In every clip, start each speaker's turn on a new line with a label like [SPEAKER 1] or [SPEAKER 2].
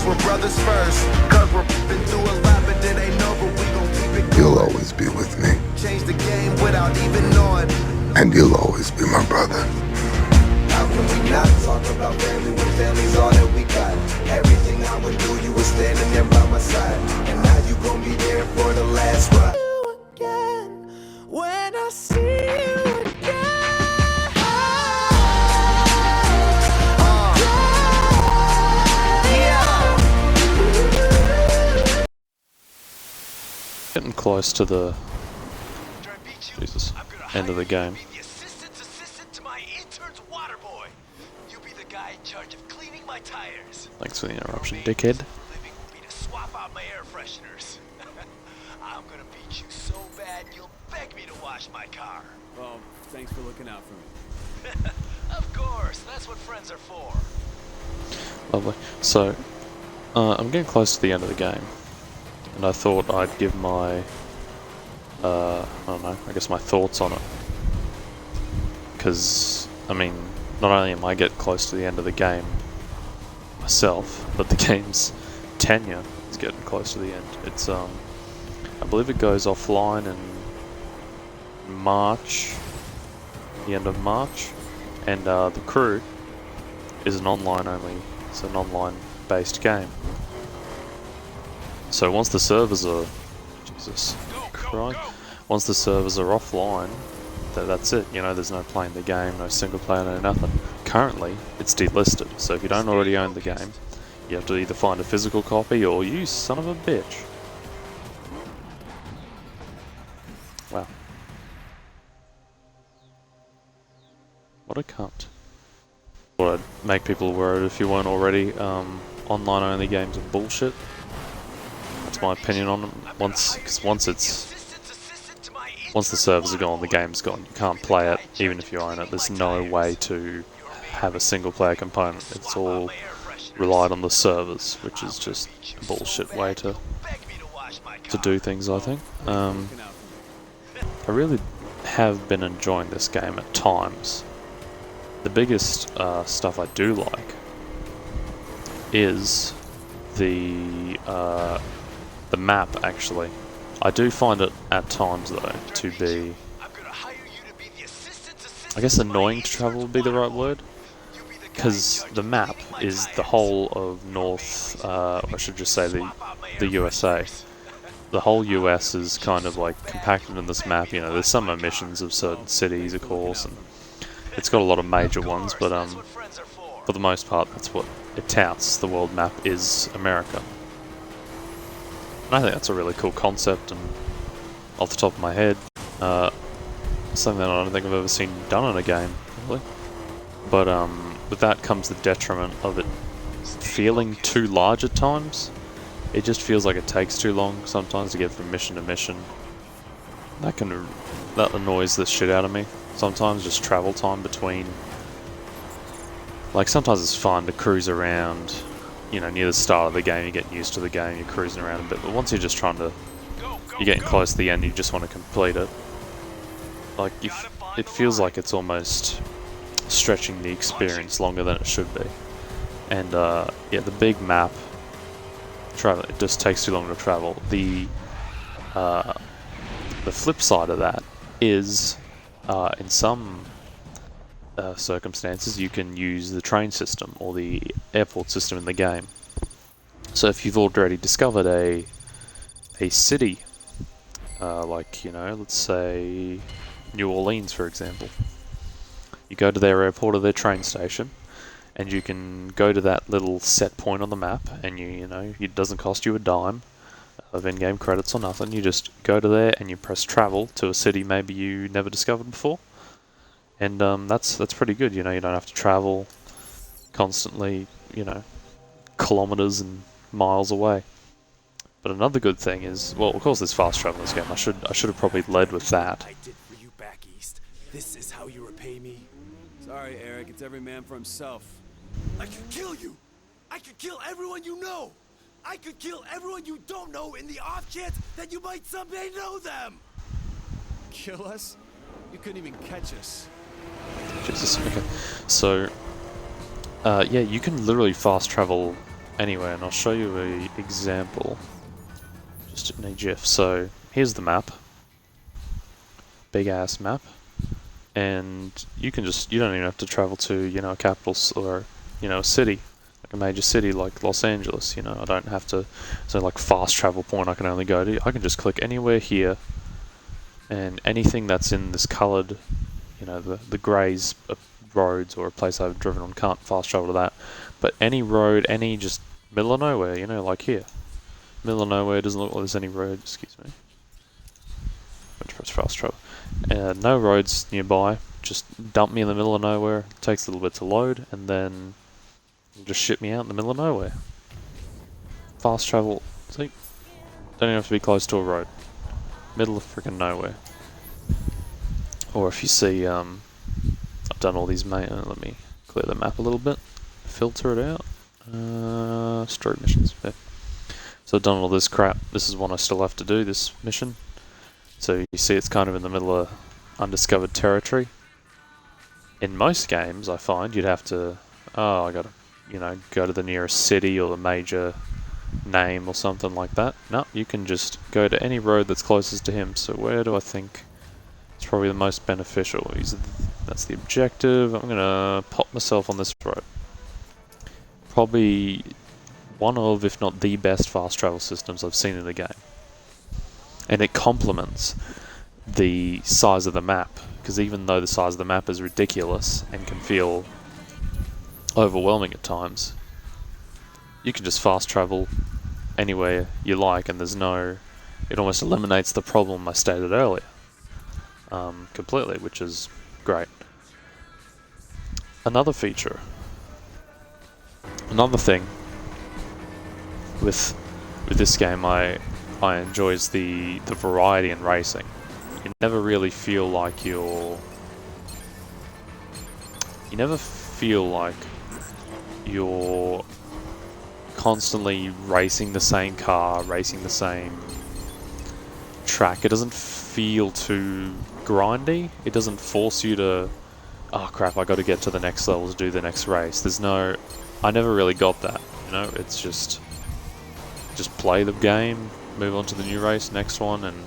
[SPEAKER 1] we're brothers first. Cause we're been through a lot, but it ain't over. We gon' keep it.
[SPEAKER 2] You'll always be with me.
[SPEAKER 1] Change the game without even knowing.
[SPEAKER 2] And you'll always be my brother.
[SPEAKER 1] How can we not talk about family when family's all that we got? Everything I would do, you were standing there by my side. And now you gon' be there for the last ride. Again, when I see you again.
[SPEAKER 3] Getting close to the end of the game. Thanks for the interruption, dickhead.
[SPEAKER 1] I'm gonna beat you so bad you'll beg me to wash my car.
[SPEAKER 4] Well, thanks for looking out for me.
[SPEAKER 1] Of course, that's what friends are for.
[SPEAKER 3] Lovely. So, I'm getting close to the end of the game, and I thought I'd give my, I don't know, I guess my thoughts on it. Because, I mean, not only am I getting close to the end of the game myself, but the game's tenure is getting close to the end. It's, I believe it goes offline in March, the end of March, and the crew is an online only, it's an online based game. So once the servers are, Jesus Christ, once the servers are offline, that's it, you know, there's no playing the game, no single player, no nothing. Currently, it's delisted, so if you don't already own the game, you have to either find a physical copy or you son of a bitch. Wow. What a cunt. Thought I'd make people aware of it if you weren't already. Online only games are bullshit. That's my opinion on them. Because once the servers are gone, the game's gone. You can't play it, even if you own it. There's no way to have a single player component. It's all relied on the servers, which is just a bullshit way to do things, I think. I really have been enjoying this game at times. The biggest stuff I do like is the map, actually. I do find it at times, though, to be, I guess annoying to travel would be the right word, because the map is the whole of North, I should just say the USA. The whole US is kind of like compacted in this map. You know, there's some omissions of certain cities, of course, and it's got a lot of major ones, but for the most part, that's what it touts. The world map is America. And I think that's a really cool concept, and off the top of my head, something that I don't think I've ever seen done in a game, really. But with that comes the detriment of it feeling too large at times. It just feels like it takes too long sometimes to get from mission to mission. That annoys the shit out of me. Sometimes just travel time between. Like sometimes it's fun to cruise around. You know, near the start of the game, you're getting used to the game, you're cruising around a bit, but once you're just trying to, you're getting close to the end, you just want to complete it. Like, it feels like it's almost stretching the experience longer than it should be. And, yeah, the big map, it just takes too long to travel. The flip side of that is, in some circumstances, you can use the train system or the airport system in the game. So if you've already discovered a city, like, you know, let's say New Orleans, for example, you go to their airport or their train station, and you can go to that little set point on the map, and you know, it doesn't cost you a dime of in-game credits or nothing. You just go to there and you press travel to a city maybe you never discovered before. And that's pretty good, you know, you don't have to travel constantly, you know, kilometers and miles away. But another good thing is, well, of course there's fast travel in this game. I should have probably led with that.
[SPEAKER 4] I did for you back east. This is how you repay me. Sorry, Eric, it's every man for himself. I could kill you. I could kill everyone you know. I could kill everyone you don't know in the off chance that you might someday know them. Kill us? You couldn't even catch us.
[SPEAKER 3] Jesus, okay. So, yeah, you can literally fast travel anywhere, and I'll show you an example just in a GIF. So here's the map, big ass map, and you don't even have to travel to, you know, a capital or, you know, a city, like a major city like Los Angeles. You know, I don't have to, so like fast travel point I can only go to. I can just click anywhere here, and anything that's in this coloured, you know, the greys roads or a place I've driven on, can't fast travel to that. But any road, any just middle of nowhere, you know, like here. Middle of nowhere, doesn't look like there's any road, excuse me. Let's press fast travel. No roads nearby, just dump me in the middle of nowhere, takes a little bit to load, and then just ship me out in the middle of nowhere. Fast travel, see? Don't even have to be close to a road. Middle of freaking nowhere. Or if you see, I've done all these, let me clear the map a little bit, filter it out. Story missions, yeah. So I've done all this crap. This is one I still have to do, this mission. So you see it's kind of in the middle of undiscovered territory. In most games, I find you'd have to, I gotta, you know, go to the nearest city or the major name or something like that. No, you can just go to any road that's closest to him. So where do I think it's probably the most beneficial? That's the objective. I'm gonna pop myself on this road. Probably one of, if not the best fast travel systems I've seen in the game. And it complements the size of the map, because even though the size of the map is ridiculous and can feel overwhelming at times, you can just fast travel anywhere you like, and there's no, it almost eliminates the problem I stated earlier completely, which is great. Another feature, another thing with this game I enjoy is the variety in racing. You never really feel like you're constantly racing the same car, racing the same track. It doesn't feel too grindy. It doesn't force you to, oh crap, I got to get to the next level to do the next race. I never really got that, you know. It's just play the game, move on to the new race, next one, and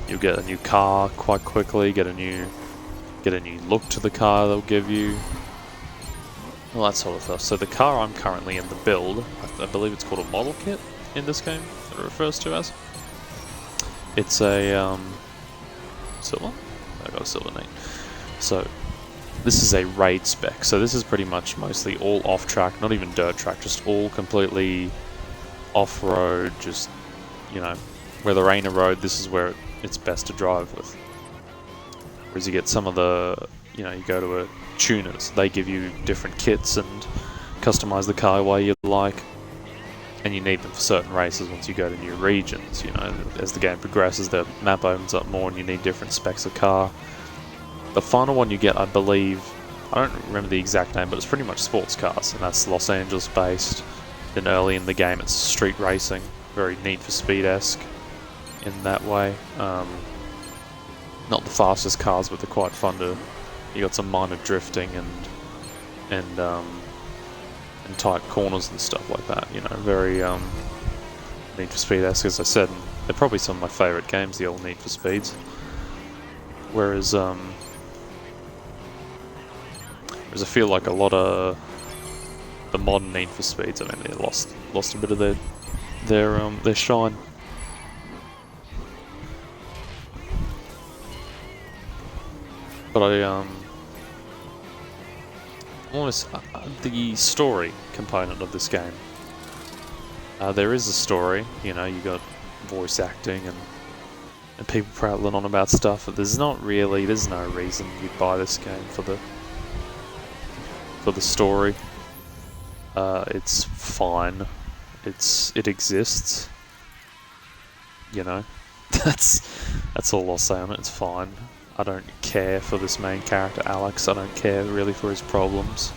[SPEAKER 3] you'll get a new car quite quickly, get a new look to the car they'll give you, all that sort of stuff. So the car I'm currently in the build, I believe it's called a model kit in this game, that it refers to as. It's a silver? I got a silver name. So this is a raid spec, so this is pretty much mostly all off-track, not even dirt track, just all completely off-road, just, you know, where there ain't a road, this is where it's best to drive with. Whereas you get some of the, you know, you go to a tuners, they give you different kits and customize the car way you like, and you need them for certain races once you go to new regions. You know, as the game progresses, the map opens up more and you need different specs of car. The final one you get, I believe, I don't remember the exact name, but it's pretty much sports cars, and that's Los Angeles based. Then early in the game it's street racing, very Need for Speed-esque in that way. Not the fastest cars, but they're quite fun to, you got some minor drifting and tight corners and stuff like that, you know, very Need for Speed-esque, as I said, and they're probably some of my favourite games, the old Need for Speeds. Whereas I feel like a lot of the modern Need for Speeds, I mean, they lost a bit of their shine. But almost the story component of this game. There is a story, you know, you got voice acting and people prattling on about stuff, but there's no reason you'd buy this game for the story. It's fine. It exists. You know, that's all I'll say on it. It's fine. I don't care for this main character, Alex. I don't care really for his problems.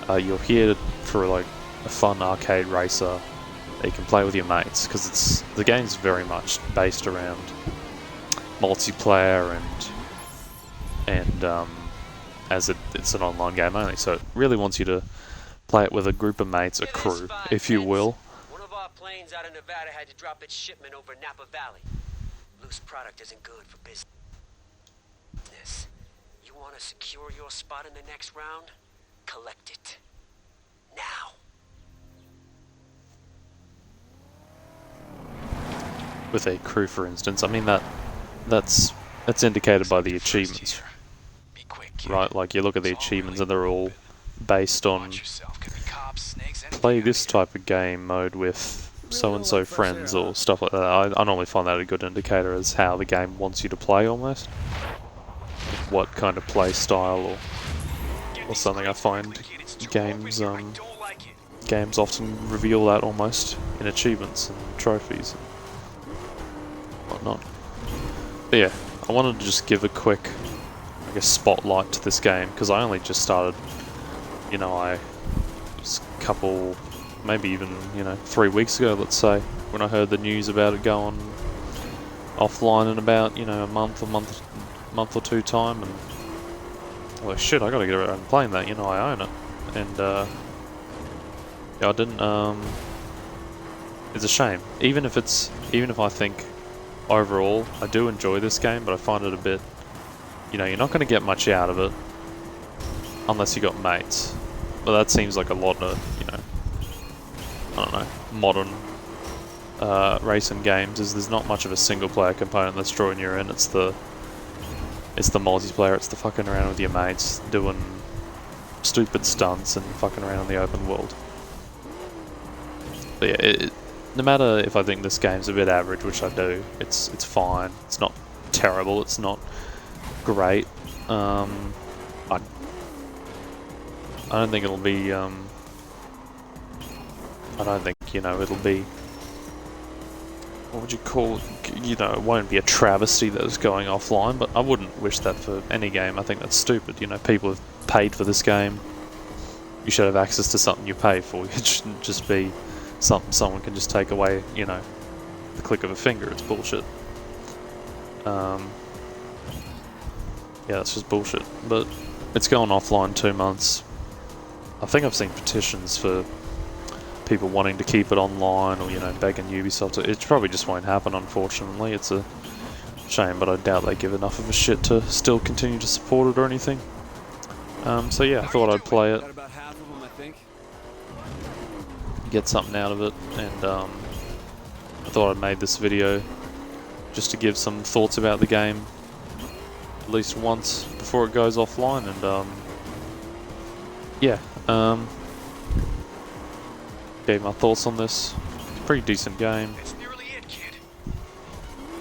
[SPEAKER 3] You're here for like a fun arcade racer that you can play with your mates, because the game's very much based around multiplayer and as it's an online game only, so it really wants you to play it with a group of mates, a crew, if you will.
[SPEAKER 5] One of our planes out of Nevada had to drop its shipment over Napa Valley. Loose product isn't good for business. You want to secure your spot in the next round? Collect it. Now.
[SPEAKER 3] With a crew, for instance, I mean that's indicated by the achievements, right? Like you look at the achievements and they're all based on play this type of game mode with so-and-so friends or stuff like that. I normally find that a good indicator as how the game wants you to play almost. What kind of play style or something. I find games games often reveal that almost in achievements and trophies and whatnot. But yeah, I wanted to just give a quick, I guess, spotlight to this game because I only just started. You know, I was a couple, maybe even 3 weeks ago, let's say, when I heard the news about it going offline in about a month or two time, and oh shit, I gotta get around playing that. I own it, and yeah, I didn't. It's a shame. Even if I think overall I do enjoy this game, but I find it a bit. You're not going to get much out of it unless you got mates. But that seems like a lot of I don't know, modern racing games. Is there's not much of a single player component that's drawing you in. It's the multiplayer. It's the fucking around with your mates, doing stupid stunts and fucking around in the open world. But yeah, no matter if I think this game's a bit average, which I do, it's fine. It's not terrible. It's not great. I don't think it'll be. I don't think it'll be. What would you call it? It won't be a travesty that is going offline, but I wouldn't wish that for any game. I think that's stupid. People have paid for this game. You should have access to something you pay for. It shouldn't just be something someone can just take away, the click of a finger. It's bullshit. Yeah, that's just bullshit. But it's going offline 2 months. I think I've seen petitions for people wanting to keep it online, or begging Ubisoft to. It probably just won't happen, unfortunately. It's a shame, but I doubt they give enough of a shit to still continue to support it or anything. So yeah, I thought I'd play it, get something out of it, and I thought I'd made this video just to give some thoughts about the game at least once before it goes offline, and yeah, gave my thoughts on this. It's a pretty decent game.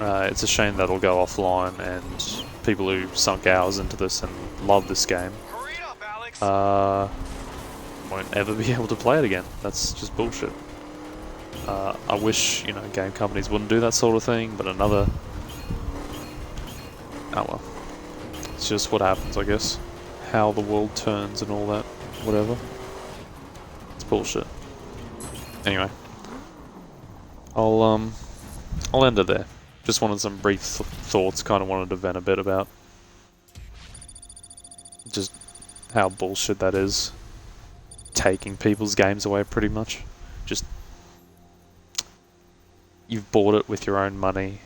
[SPEAKER 3] It's a shame that it'll go offline, and people who sunk hours into this and love this game won't ever be able to play it again. That's just bullshit. I wish, game companies wouldn't do that sort of thing, but oh well. It's just what happens, I guess. How the world turns and all that, whatever. It's bullshit. Anyway, I'll end it there. Just wanted some brief thoughts, kind of wanted to vent a bit about just how bullshit that is. Taking people's games away, pretty much. Just, you've bought it with your own money,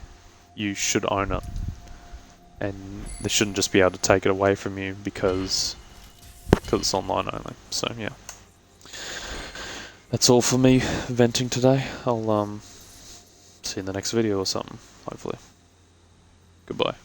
[SPEAKER 3] you should own it. And they shouldn't just be able to take it away from you because it's online only. So yeah. That's all for me venting today. I'll see you in the next video or something, hopefully. Goodbye.